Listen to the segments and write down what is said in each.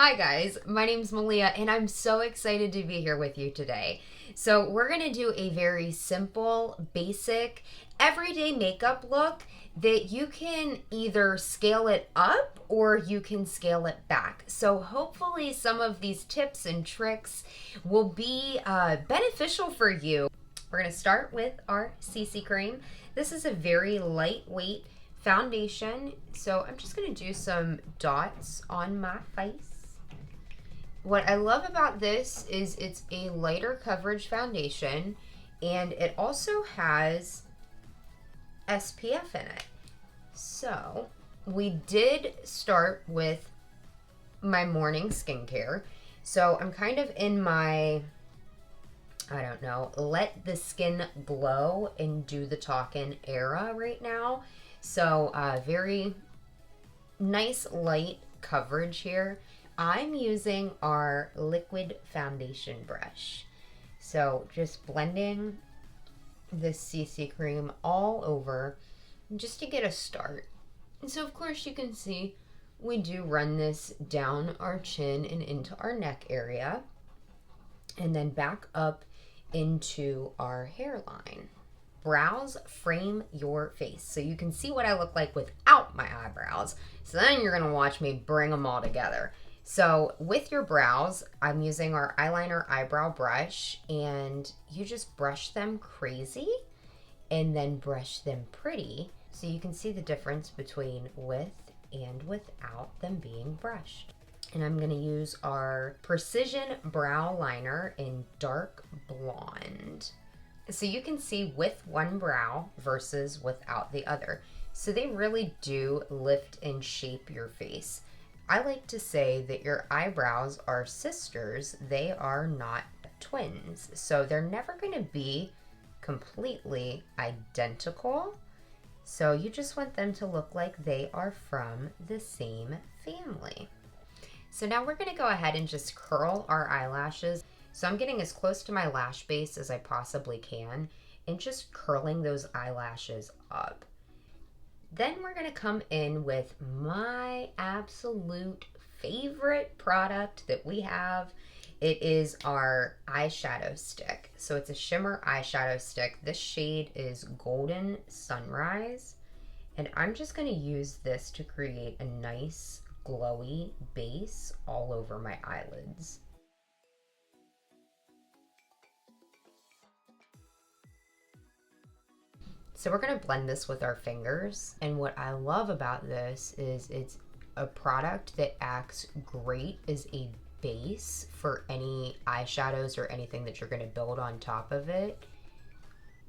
Hi guys, my name's Malia and I'm so excited to be here with you today. So we're going to do a very simple, basic, everyday makeup look that you can either scale it up or you can scale it back. So hopefully some of these tips and tricks will be beneficial for you. We're going to start with our CC cream. This is a very lightweight foundation, so I'm just going to do some dots on my face. What I love about this is it's a lighter coverage foundation and it also has SPF in it. So we did start with my morning skincare. So I'm kind of in my, I don't know, let the skin glow and do the talking era right now. So very nice light coverage here. I'm using our liquid foundation brush. So just blending this CC cream all over just to get a start. And so of course you can see we do run this down our chin and into our neck area and then back up into our hairline. Brows frame your face. So you can see what I look like without my eyebrows. So then you're gonna watch me bring them all together. So with your brows, I'm using our eyeliner eyebrow brush and you just brush them crazy and then brush them pretty so you can see the difference between with and without them being brushed. And I'm gonna use our Precision Brow Liner in dark blonde. So you can see with one brow versus without the other. So they really do lift and shape your face. I like to say that your eyebrows are sisters. They are not twins. So they're never going to be completely identical. So you just want them to look like they are from the same family. So now we're going to go ahead and just curl our eyelashes. So I'm getting as close to my lash base as I possibly can and just curling those eyelashes up. Then we're going to come in with my absolute favorite product that we have. It is our eyeshadow stick. So it's a shimmer eyeshadow stick. This shade is Golden Sunrise. And I'm just going to use this to create a nice glowy base all over my eyelids. So we're going to blend this with our fingers. And what I love about this is it's a product that acts great as a base for any eyeshadows or anything that you're going to build on top of it.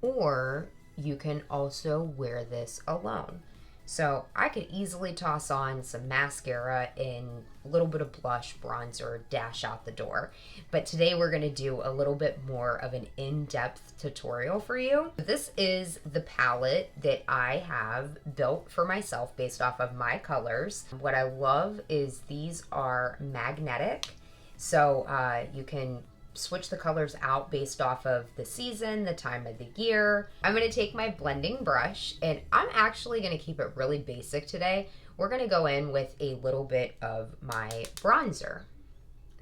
Or you can also wear this alone. So I could easily toss on some mascara and a little bit of blush, bronzer, dash out the door. But today we're going to do a little bit more of an in-depth tutorial for you. This is the palette that I have built for myself based off of my colors. What I love is these are magnetic. So you can switch the colors out based off of the season, the time of the year. I'm going to take my blending brush and I'm actually going to keep it really basic today. We're going to go in with a little bit of my bronzer.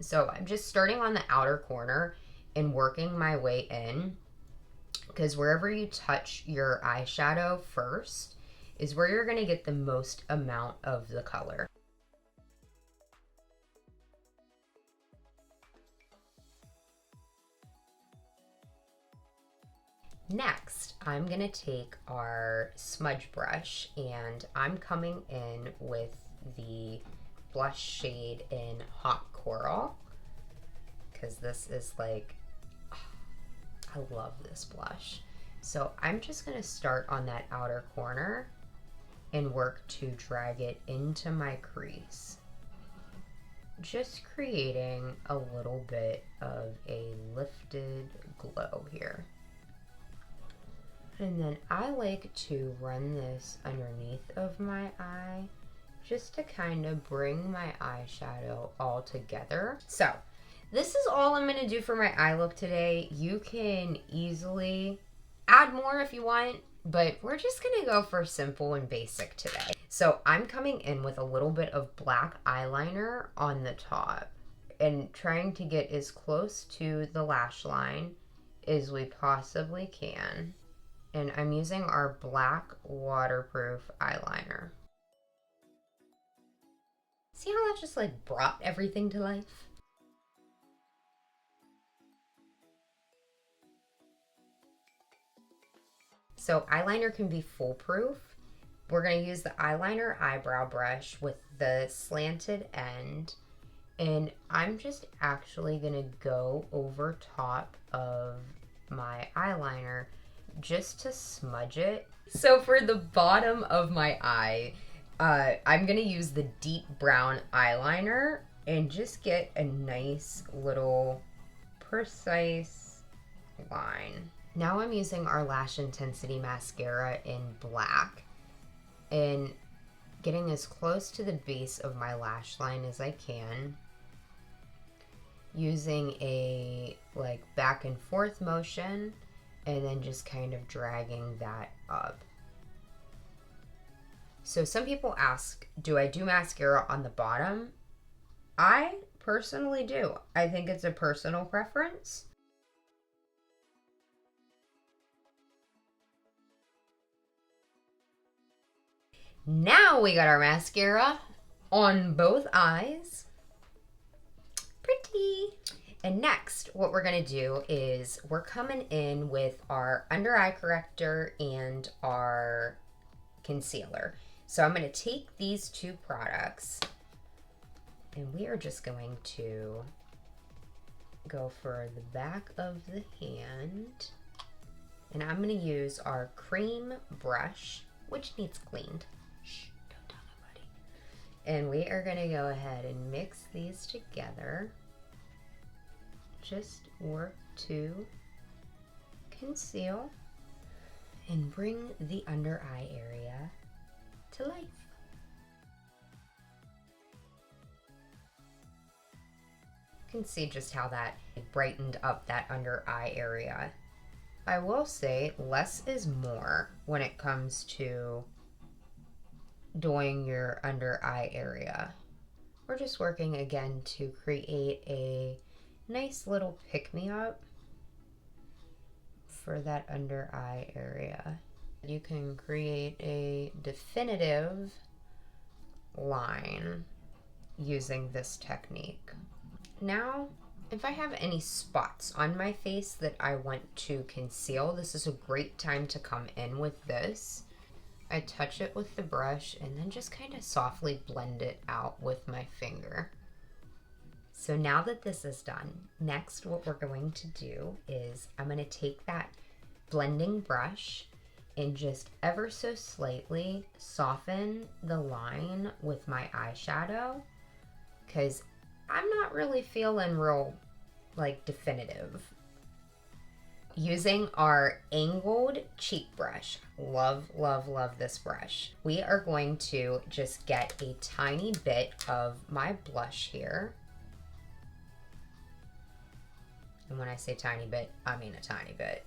So I'm just starting on the outer corner and working my way in, because wherever you touch your eyeshadow first is where you're going to get the most amount of the color. Next, I'm going to take our smudge brush and I'm coming in with the blush shade in Hot Coral, because this is like, I love this blush. So I'm just going to start on that outer corner and work to drag it into my crease, just creating a little bit of a lifted glow here. And then I like to run this underneath of my eye just to kind of bring my eyeshadow all together. So this is all I'm going to do for my eye look today. You can easily add more if you want, but we're just going to go for simple and basic today. So I'm coming in with a little bit of black eyeliner on the top and trying to get as close to the lash line as we possibly can. And I'm using our black waterproof eyeliner. See how that just like brought everything to life? So eyeliner can be foolproof. We're going to use the eyeliner eyebrow brush with the slanted end. And I'm just actually going to go over top of my eyeliner just to smudge it. So for the bottom of my eye, I'm going to use the deep brown eyeliner and just get a nice little precise line. Now I'm using our Lash Intensity mascara in black and getting as close to the base of my lash line as I can, using a like back and forth motion and then just kind of dragging that up. So some people ask, do I do mascara on the bottom? I personally do. I think it's a personal preference. Now we got our mascara on both eyes. Pretty. And next, what we're going to do is we're coming in with our under eye corrector and our concealer. So I'm going to take these two products and we are just going to go for the back of the hand. And I'm going to use our cream brush, which needs cleaned. Shh, don't tell nobody. And we are going to go ahead and mix these together. Just work to conceal and bring the under eye area to life. You can see just how that brightened up that under eye area. I will say less is more when it comes to doing your under eye area. We're just working again to create a nice little pick-me-up for that under eye area. You can create a definitive line using this technique. Now, if I have any spots on my face that I want to conceal, this is a great time to come in with this. I touch it with the brush and then just kind of softly blend it out with my finger. So now that this is done, next what we're going to do is I'm going to take that blending brush and just ever so slightly soften the line with my eyeshadow, because I'm not really feeling real like definitive. Using our angled cheek brush, love, love, love this brush. We are going to just get a tiny bit of my blush here. And when I say tiny bit, I mean a tiny bit.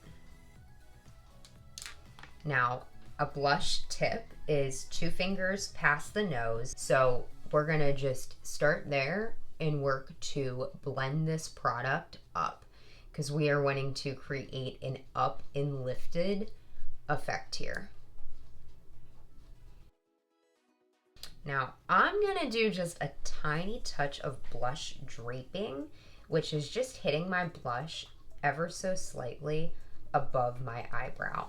Now, a blush tip is 2 fingers past the nose. So we're gonna just start there and work to blend this product up, because we are wanting to create an up and lifted effect here. Now, I'm gonna do just a tiny touch of blush draping, which is just hitting my blush ever so slightly above my eyebrow.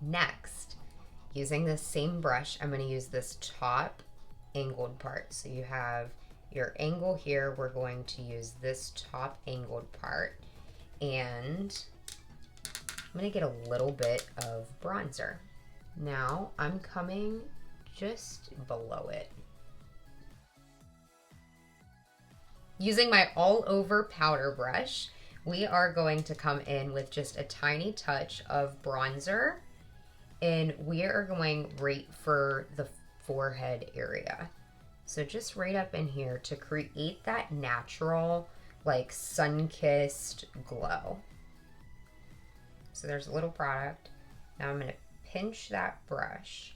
Next, using this same brush, I'm going to use this top angled part. So you have your angle here. We're going to use this top angled part. And I'm going to get a little bit of bronzer. Now I'm coming just below it. Using my all over powder brush, we are going to come in with just a tiny touch of bronzer, and we are going right for the forehead area. So just right up in here to create that natural, like sun-kissed glow. So there's a little product. Now I'm going to pinch that brush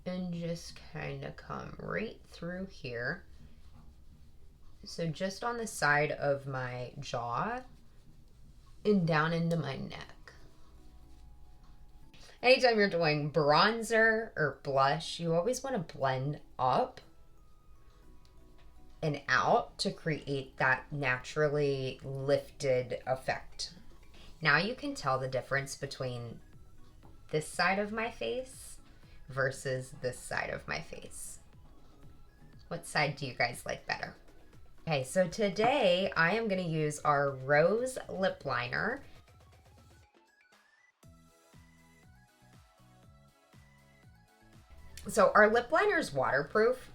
and just kind of come right through here. So just on the side of my jaw and down into my neck. Anytime you're doing bronzer or blush, you always want to blend up and out to create that naturally lifted effect. Now you can tell the difference between this side of my face versus this side of my face. What side do you guys like better? Okay, so today I am going to use our Rose lip liner. So our lip liner is waterproof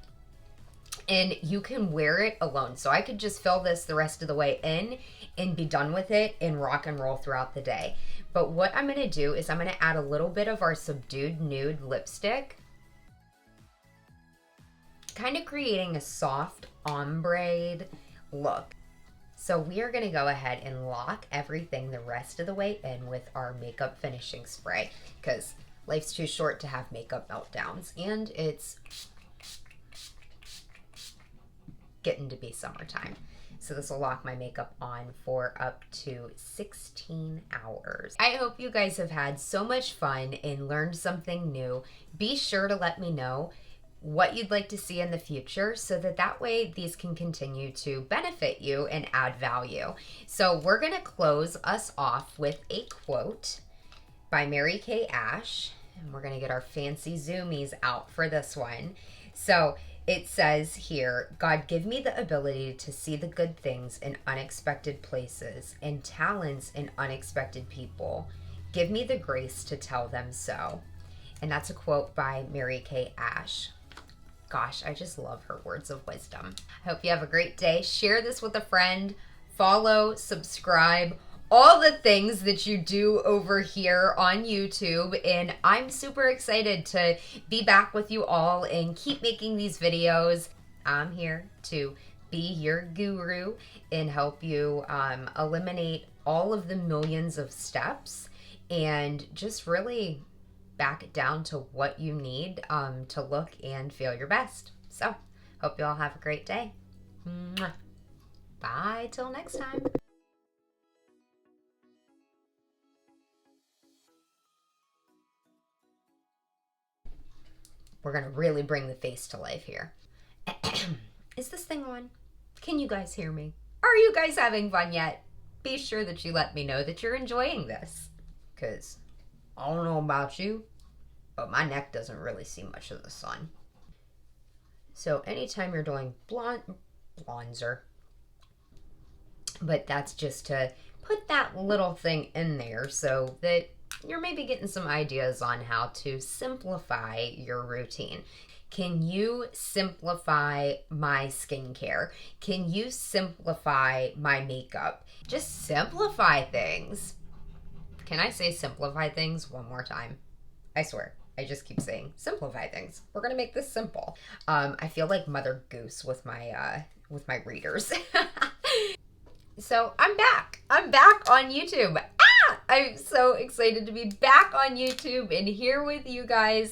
and you can wear it alone. So I could just fill this the rest of the way in and be done with it and rock and roll throughout the day. But what I'm going to do is I'm going to add a little bit of our Subdued Nude lipstick, kind of creating a soft ombre look. So we are going to go ahead and lock everything the rest of the way in with our makeup finishing spray, because life's too short to have makeup meltdowns, and it's getting to be summertime. So this will lock my makeup on for up to 16 hours. I hope you guys have had so much fun and learned something new. Be sure to let me know what you'd like to see in the future so that way these can continue to benefit you and add value. So we're gonna close us off with a quote by Mary Kay Ash, and we're gonna get our fancy zoomies out for this one. So it says here, God, give me the ability to see the good things in unexpected places and talents in unexpected people. Give me the grace to tell them so. And that's a quote by Mary Kay Ash. Gosh, I just love her words of wisdom. I hope you have a great day. Share this with a friend. Follow, subscribe, all the things that you do over here on YouTube. And I'm super excited to be back with you all and keep making these videos. I'm here to be your guru and help you eliminate all of the millions of steps and just really back it down to what you need to look and feel your best. So, hope you all have a great day. Mwah. Bye till next time. We're gonna really bring the face to life here. Is this thing on? Can you guys hear me? Are you guys having fun yet? Be sure that you let me know that you're enjoying this, because I don't know about you, but my neck doesn't really see much of the sun. So anytime you're doing bronzer, but that's just to put that little thing in there so that you're maybe getting some ideas on how to simplify your routine. Can you simplify my skincare? Can you simplify my makeup? Just simplify things. Can I say simplify things one more time? I swear, I just keep saying simplify things. We're gonna make this simple. I feel like Mother Goose with my readers. So I'm back. I'm back on YouTube. I'm so excited to be back on YouTube and here with you guys.